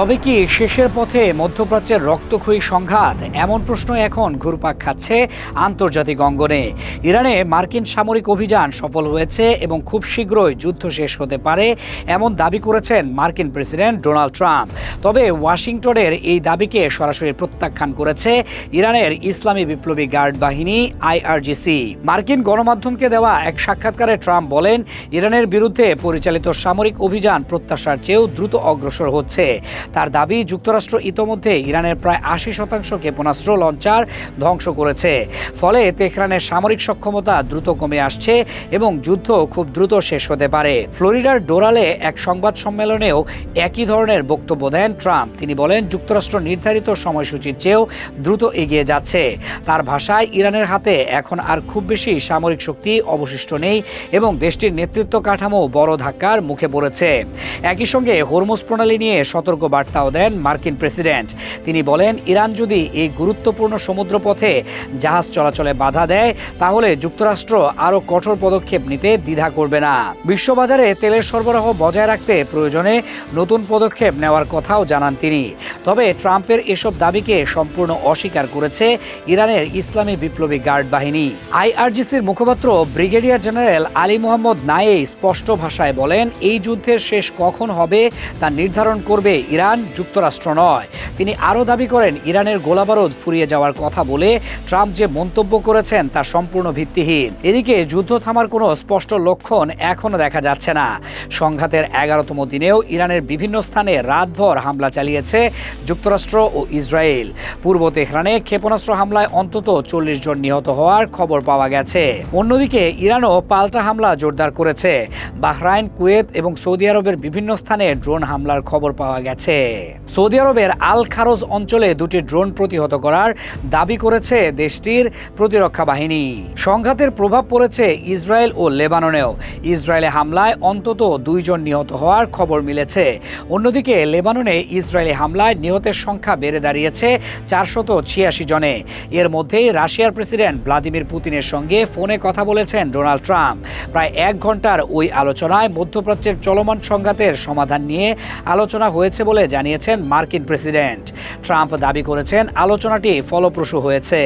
তবে কি শেষের পথে মধ্যপ্রাচ্যের রক্তক্ষয়ী সংঘাত? এমন প্রশ্ন এখন ঘুরপাক খাচ্ছে আন্তর্জাতিক অঙ্গনে। ইরানে মার্কিন সামরিক অভিযান সফল হয়েছে এবং খুব শীঘ্রই যুদ্ধ শেষ হতে পারে এমন দাবি করেছেন মার্কিন প্রেসিডেন্ট ডোনাল্ড ট্রাম্প। তবে ওয়াশিংটনের এই দাবিকে সরাসরি প্রত্যাখ্যান করেছে ইরানের ইসলামী বিপ্লবী গার্ড বাহিনী আইআরজিসি। মার্কিন গণমাধ্যমকে দেওয়া এক সাক্ষাৎকারে ট্রাম্প বলেন, ইরানের বিরুদ্ধে পরিচালিত সামরিক অভিযান প্রত্যাশার চেয়েও দ্রুত অগ্রসর হচ্ছে। তার দাবি, যুক্তরাষ্ট্র ইতোমধ্যে ইরানের প্রায় ৮০% ক্ষেপণাস্ত্র লঞ্চার ধ্বংস করেছে। ফলে তেহরানের সামরিক সক্ষমতা দ্রুত কমে আসছে এবং যুদ্ধ খুব দ্রুত শেষ হতে পারে। ফ্লোরিডার ডোরালে এক সংবাদ সম্মেলনেও একই ধরনের বক্তব্য দেন ট্রাম্প। তিনি বলেন, যুক্তরাষ্ট্র নির্ধারিত সময়সূচির চেয়েও দ্রুত এগিয়ে যাচ্ছে। তার ভাষায়, ইরানের হাতে এখন আর খুব বেশি সামরিক শক্তি অবশিষ্ট নেই এবং দেশটির নেতৃত্ব কাঠামো বড় ধাক্কার মুখে পড়েছে। একই সঙ্গে হরমুজ প্রণালী নিয়ে সতর্ক বার্তাও দেন মার্কিন প্রেসিডেন্ট। তিনি বলেন, ইরান যদি এই গুরুত্বপূর্ণ সমুদ্রপথে জাহাজ চলাচলে বাধা দেয় তাহলে যুক্তরাষ্ট্র আরও কঠোর পদক্ষেপ নিতে দ্বিধা করবে না। বিশ্ববাজারে তেলের সরবরাহ বজায় রাখতে প্রয়োজনে নতুন পদক্ষেপ নেওয়ার কথাও জানান তিনি। তবে ট্রাম্পের এসব দাবিকে সম্পূর্ণ অস্বীকার করেছে ইরানের ইসলামী বিপ্লবী গার্ড বাহিনী। আইআরজিসির মুখপাত্র ব্রিগেডিয়ার জেনারেল আলী মোহাম্মদ নায়েই স্পষ্ট ভাষায় বলেন, এই যুদ্ধের শেষ কখন হবে তা নির্ধারণ করবে ইরান, যুক্তরাষ্ট্র নয়। তিনি আরও দাবি করেন, ইরানের গোলাবারুদ ফুরিয়ে যাওয়ার কথা বলে ট্রাম্প যে মন্তব্য করেছেন তা সম্পূর্ণ ভিত্তিহীন। এদিকে যুদ্ধ থামার কোনো স্পষ্ট লক্ষণ এখনও দেখা যাচ্ছে না। সংঘাতের 11তম দিনেও ইরানের বিভিন্ন স্থানে রাতভর হামলা চালিয়েছে যুক্তরাষ্ট্র ও ইসরায়েল। পূর্ব তেহরানে ক্ষেপণাস্ত্র হামলায় অন্তত 40 জন নিহত হওয়ার খবর পাওয়া গেছে। অন্যদিকে ইরানও পাল্টা হামলা জোরদার করেছে। বাহরাইন, কুয়েত এবং সৌদি আরবের বিভিন্ন স্থানে ড্রোন হামলার খবর পাওয়া গেছে। সৌদি আরবের আল খারজ অঞ্চলে 2টি ড্রোন প্রতিহত করার দাবি করেছে দেশটির প্রতিরক্ষা বাহিনী। সংঘাতের প্রভাব পড়েছে ইসরায়েল ও লেবাননেও। ইসরায়েলে হামলায় অন্তত 2 জন নিহত হওয়ার খবর মিলেছে। অন্যদিকে লেবাননে ইসরায়েলি হামলায় নিহতের সংখ্যা বেড়ে দাঁড়িয়েছে 486 জনে। এর মধ্যেই রাশিয়ার প্রেসিডেন্ট ভ্লাদিমির পুতিনের সঙ্গে ফোনে কথা বলেছেন ডোনাল্ড ট্রাম্প। প্রায় 1 ঘন্টার ওই আলোচনায় মধ্যপ্রাচ্যের চলমান সংঘাতের সমাধান নিয়ে আলোচনা হয়েছে বলে জানিয়েছেন মার্কিন প্রেসিডেন্ট। ট্রাম্প দাবি করেছেন, আলোচনাটি ফলপ্রসূ হয়েছে।